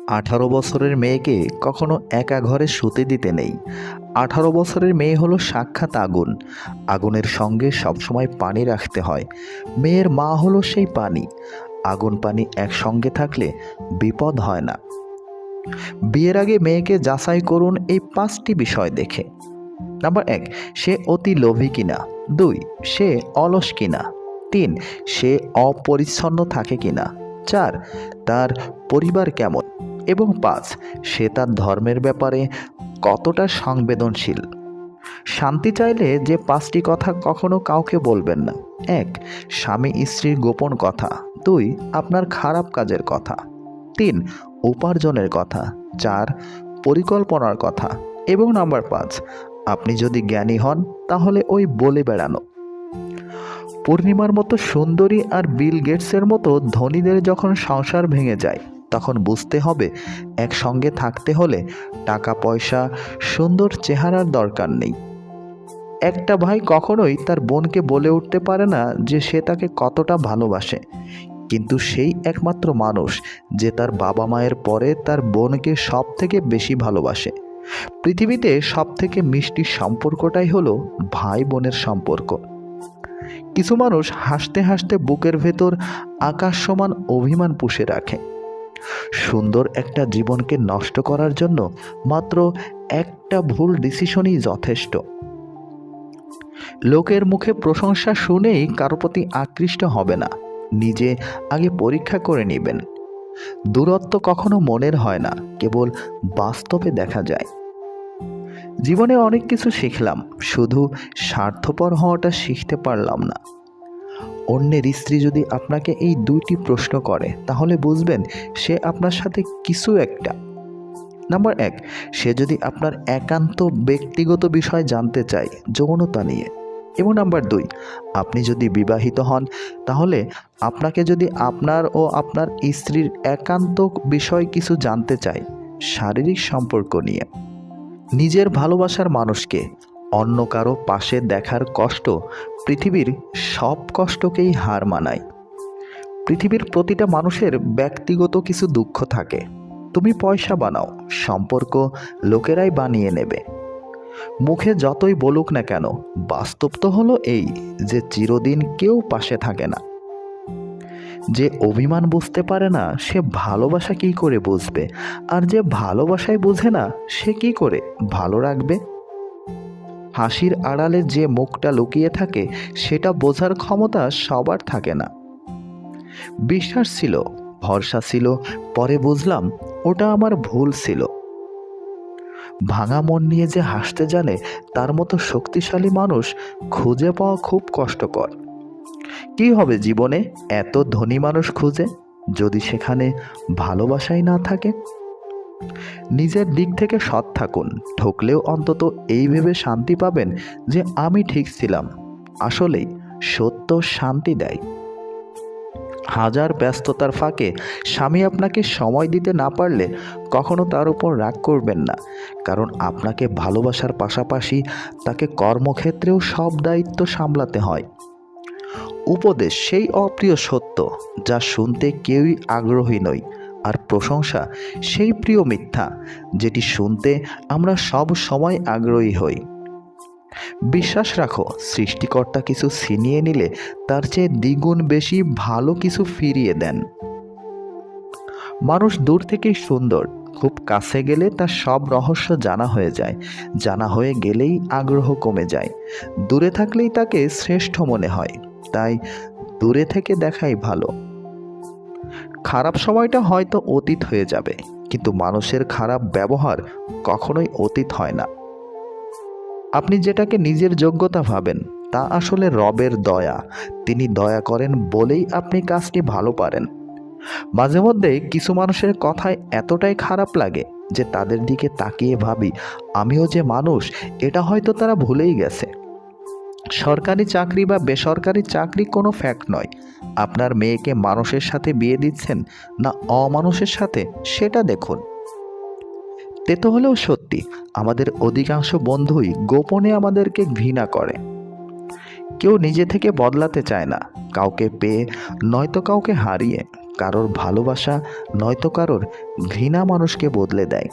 18 বছরের মেয়েকে কখনো একা ঘরে শুতে দিতে নেই। 18 বছরের মেয়ে হলো সাক্ষাৎ আগুন। আগুনের সঙ্গে সবসময় পানি রাখতে হয়। মেয়ের মা হলো সেই পানি। আগুন পানি একসঙ্গে থাকলে বিপদ হয় না। বিয়ের আগে মেয়েকে যাচাই করুন এই 5টি বিষয় দেখে। নাম্বার 1, সে অতি লোভী কিনা। 2, সে অলস কিনা। 3, সে অপরিচ্ছন্ন থাকে কিনা। 4, তার পরিবার কেমন। এবং 5, সে তার ধর্মের ব্যাপারে কতটা সংবেদনশীল। শান্তি চাইলে যে 5টি কথা কখনো কাউকে বলবেন না। 1, স্বামী স্ত্রীর গোপন কথা। 2, আপনার খারাপ কাজের কথা। 3, উপার্জনের কথা। 4, পরিকল্পনার কথা। এবং নাম্বার 5, আপনি যদি জ্ঞানী হন তাহলে ওই বলে বেড়ানো। পূর্ণিমার মতো সুন্দরী আর বিল গেটসের মতো ধনীদের যখন সংসার ভেঙে যায় তখন বুঝতে হবে একসঙ্গে থাকতে হলে টাকা পয়সা সুন্দর চেহারার দরকার নেই। একটা ভাই কখনোই তার বোনকে বলে উঠতে পারে না যে সে তাকে কতটা ভালোবাসে, কিন্তু সেই একমাত্র মানুষ যে তার বাবা মায়ের পরে তার বোনকে সব থেকে বেশি ভালোবাসে। পৃথিবীতে সব থেকে মিষ্টি সম্পর্কটাই হলো ভাই বোনের সম্পর্ক। কিছু মানুষ হাসতে হাসতে বুকের ভেতর আকাশ সমান অভিমান পুষে রাখে। সুন্দর একটা জীবনকে নষ্ট করার জন্য মাত্র একটা ভুল ডিসিশনই যথেষ্ট। লোকের মুখে প্রশংসা শুনেই কারো প্রতি আকৃষ্ট হবে না, নিজে আগে পরীক্ষা করে নেবেন। দূরত্ব কখনো মনের হয় না, কেবল বাস্তবে দেখা যায়। জীবনে অনেক কিছু শিখলাম, শুধু স্বার্থপর হওয়াটা শিখতে পারলাম না। অন্যের স্ত্রী যদি আপনাকে এই 2টি প্রশ্ন করে তাহলে বুঝবেন সে আপনার সাথে কিছু একটা। নাম্বার 1, সে যদি আপনার একান্ত ব্যক্তিগত বিষয় জানতে চায় যৌনতা নিয়ে। এবং নাম্বার 2, আপনি যদি বিবাহিত হন তাহলে আপনাকে যদি আপনার ও আপনার স্ত্রীর একান্ত বিষয় কিছু জানতে চায় শারীরিক সম্পর্ক নিয়ে। নিজের ভালোবাসার মানুষকে অন্য কারো পাশে দেখার কষ্ট পৃথিবীর সব কষ্টকেই হার মানায়। পৃথিবীর প্রতিটা মানুষের ব্যক্তিগত কিছু দুঃখ থাকে। তুমি পয়সা বানাও, সম্পর্ক লোকেরাই বানিয়ে নেবে। মুখে যতই বলুক না কেন, বাস্তব তো হলো এই যে চিরদিন কেউ পাশে থাকে না। যে অভিমান বুঝতে পারে না সে ভালোবাসা কি করে বুঝবে, আর যে ভালোবাসায় বোঝে না সে কি করে ভালো রাখবে। হাসির আড়ালে যে মুখটা লুকিয়ে থাকে সেটা বোঝার ক্ষমতা সবার থাকে না। বিশ্বাস ছিল, ভরসা ছিল, পরে বুঝলাম ওটা আমার ভুল ছিল। ভাঙা মন নিয়ে যে হাসতে জানে তার মতো শক্তিশালী মানুষ খুঁজে পাওয়া খুব কষ্টকর। কি হবে জীবনে এত ধনী মানুষ খুঁজে যদি সেখানে ভালোবাসাই না থাকে। নিজের দিক থেকে সৎ থাকুন, ঠকলেও অন্তত এই ভেবে শান্তি পাবেন যে আমি ঠিক ছিলাম। আসলেই সত্য শান্তি দেয়। হাজার ব্যস্ততার ফাঁকে স্বামী আপনাকে সময় দিতে না পারলে কখনো তার উপর রাগ করবেন না, কারণ আপনাকে ভালোবাসার পাশাপাশি তাকে কর্মক্ষেত্রেও সব দায়িত্ব সামলাতে হয়। উপদেশ সেই অপ্রিয় সত্য যা শুনতে কেউই আগ্রহী নই, আর প্রশংসা সেই প্রিয় মিথ্যা যেটি শুনতে আমরা সব সময় আগ্রহী হই। বিশ্বাস রাখো, সৃষ্টিকর্তা কিছু ছিনিয়ে নিলে তার চেয়ে দ্বিগুণ বেশি ভালো কিছু ফিরিয়ে দেন। মানুষ দূর থেকেই সুন্দর, খুব কাছে গেলে তার সব রহস্য জানা হয়ে যায়, জানা হয়ে গেলেই আগ্রহ কমে যায়, দূরে থাকলেই তাকে শ্রেষ্ঠ মনে হয়। তাই দূরে থেকে দেখাই ভালো। খারাপ সময়টা হয়তো অতীত হয়ে যাবে, কিন্তু মানুষের খারাপ ব্যবহার কখনোই অতীত হয় না। আপনি যেটাকে নিজের যোগ্যতা ভাবেন তা আসলে রবের দয়া। তিনি দয়া করেন বলেই আপনি কাজটি ভালো পারেন। মাঝে মধ্যে কিছু মানুষের কথায় এতটাই খারাপ লাগে যে তাদের দিকে তাকিয়ে ভাবি আমিও যে মানুষ, এটা হয়তো তারা ভুলেই গেছে। সরকারি চাকরি বা বেসরকারি চাকরি কোনো ফ্যাক্ট নয়। আপনার মেয়েকে মানুষের সাথে বিয়ে দিচ্ছেন না অমানুষের সাথে সেটা দেখুন। তেতো হলেও সত্যি, আমাদের অধিকাংশ বন্ধুই গোপনে আমাদেরকে ঘৃণা করে। কেউ নিজে থেকে বদলাতে চায় না, কাউকে পেয়ে নয়তো কাউকে হারিয়ে। কারোর ভালোবাসা নয়তো কারোর ঘৃণা মানুষকে বদলে দেয়।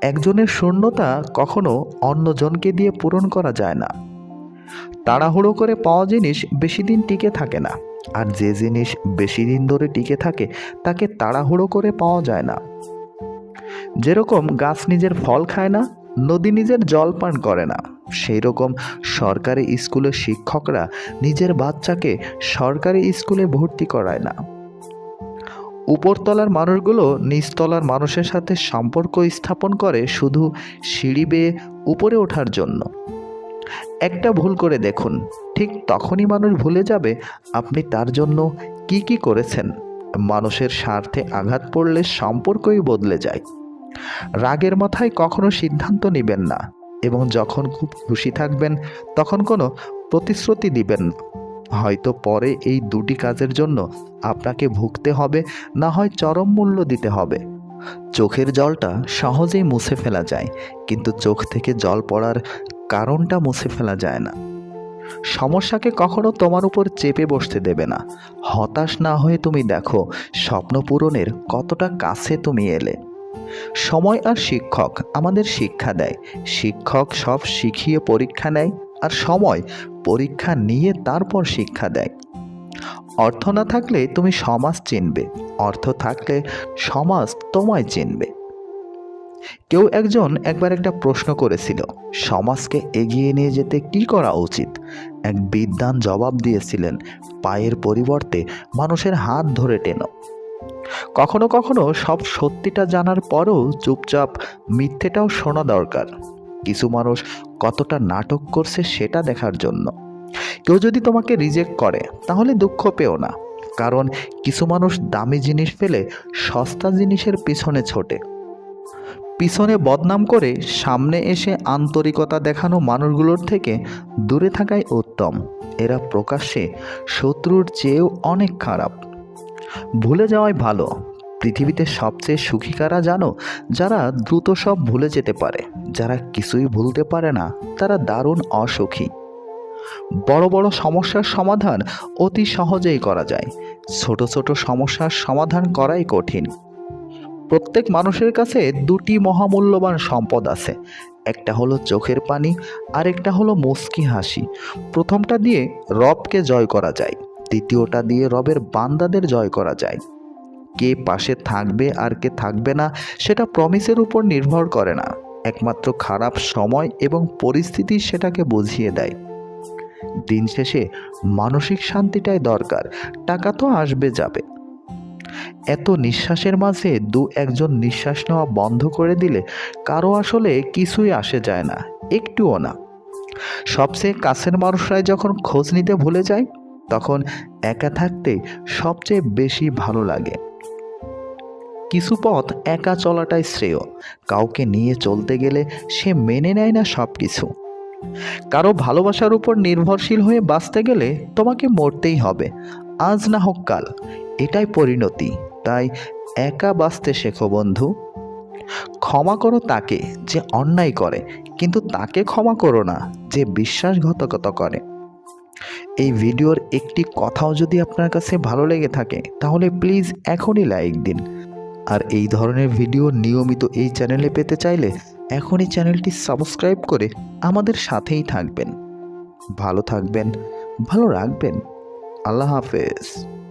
একজনের শূন্যতা কখনো অন্যজনকে দিয়ে পূরণ করা যায় না। তাড়াহুড়ো করে পাওয়া জিনিস বেশি দিন টিকে থাকে না, আর যে জিনিস বেশি দিন ধরে টিকে থাকে তাকে তাড়াহুড়ো করে পাওয়া যায় না। যেরকম গাছ নিজের ফল খায় না, নদী নিজের জল পান করে না, সেই রকম সরকারি স্কুলের শিক্ষকরা নিজের বাচ্চাকে সরকারি স্কুলে ভর্তি করায় না। উপরতলার মানুষগুলো নিচতলার মানুষের সাথে সম্পর্ক স্থাপন করে শুধু সিঁড়ি বেয়ে উপরে ওঠার জন্য। একটা ভুল করে দেখুন, ঠিক তখনই মানুষ ভুলে যাবে আপনি তার জন্য কি কি করেছেন। মানুষের স্বার্থে আঘাত পড়লে সম্পর্কই বদলে যায়। রাগের মাথায় কখনো সিদ্ধান্ত নেবেন না, এবং যখন খুব খুশি থাকবেন তখন কোনো প্রতিশ্রুতি দিবেন না। হয়তো পরে এই দুটি কাজের জন্য আপনাকে ভুগতে হবে, না হয় চরম মূল্য দিতে হবে। চোখের জলটা সহজেই মুছে ফেলা যায়, কিন্তু চোখ থেকে জল পড়ার কারণটা মুছে ফেলা যায় না। সমস্যাকে কখনো তোমার উপর চেপে বসতে দেবে না। হতাশ না হয়ে তুমি দেখো স্বপ্ন পূরণের কতটা কাছে তুমি এলে। সময় আর শিক্ষক আমাদের শিক্ষা দেয়। শিক্ষক সব শিখিয়ে পরীক্ষা নেয়, আর সময় পরীক্ষা নিয়ে তারপর শিক্ষা দেয়। অর্থ না থাকলে তুমি সমাজ চিনবে, অর্থ থাকলে সমাজ তোমায় চিনবে। কেউ একজন একবার একটা প্রশ্ন করেছিল, সমাজকে এগিয়ে নিয়ে যেতে কি করা উচিত? এক বিদ্বান জবাব দিয়েছিলেন, পায়ের পরিবর্তে মানুষের হাত ধরে টেনো। কখনো কখনো সব সত্যিটা জানার পরও চুপচাপ মিথ্যেটাও শোনা দরকার। কিছু মানুষ কতটা নাটক করছে সেটা দেখার জন্য। কেউ যদি তোমাকে রিজেক্ট করে তাহলে দুঃখ পেও না, কারণ কিছু মানুষ দামি জিনিস ফেলে সস্তা জিনিসের পিছনে ছোটে। পিছনে বদনাম করে সামনে এসে আন্তরিকতা দেখানো মানুষগুলোর থেকে দূরে থাকাই উত্তম। এরা প্রকাশ্যে শত্রুর চেয়েও অনেক খারাপ। ভুলে যাওয়াই ভালো। পৃথিবীতে সবচেয়ে সুখী কারা জানো? যারা দ্রুত সব ভুলে যেতে পারে। যারা কিছুই ভুলতে পারে না তারা দারুণ অসুখী। বড় বড় সমস্যার সমাধান অতি সহজেই করা যায়, ছোট ছোট সমস্যার সমাধান করাই কঠিন। প্রত্যেক মানুষের কাছে দুটি মহামূল্যবান সম্পদ আছে, একটা হলো চোখের পানি, আর একটা হলো মুস্কি হাসি। প্রথমটা দিয়ে রবকে জয় করা যায়, দ্বিতীয়টা দিয়ে রবের বান্দাদের জয় করা যায়। কে পাশে থাকবে আর কে থাকবে না সেটা প্রমিসের উপর নির্ভর করে না, একমাত্র খারাপ সময় এবং পরিস্থিতি সেটাকে বুঝিয়ে দেয়। দিন শেষে মানসিক শান্তিটাই দরকার, টাকা তো আসবে যাবে। এত নিঃশ্বাসের মাঝে একজন নিঃশ্বাস নেওয়া বন্ধ করে দিলে কারো আসলে কিছুই আসে যায় না, একটুও না। সবচেয়ে কাছের মানুষরাই যখন খোঁজ নিতে ভুলে যায়, তখন একা থাকতে সবচেয়ে বেশি ভালো লাগে। কিছু পথ একা চলাটাই শ্রেয়। কাউকে নিয়ে চলতে গেলে সে মেনে নেয় না সব কিছু। কারো ভালোবাসার উপর নির্ভরশীল হয়ে বাঁচতে গেলে তোমাকে মরতেই হবে, আজ না হোক কাল। এটাই পরিণতি। তাই একা বাঁচতে শেখো বন্ধু। ক্ষমা করো তাকে যে অন্যায় করে, কিন্তু তাকে ক্ষমা করো না যে বিশ্বাসঘাতকতা করে। এই ভিডিওর একটি কথাও যদি আপনার কাছে ভালো লেগে থাকে তাহলে প্লিজ এখনই লাইক দিন। আর এই ধরনের ভিডিও নিয়মিত এই চ্যানেলে পেতে চাইলে এখনই চ্যানেলটি সাবস্ক্রাইব করে আমাদের সাথেই থাকবেন। ভালো থাকবেন, ভালো রাখবেন। আল্লাহ হাফেজ।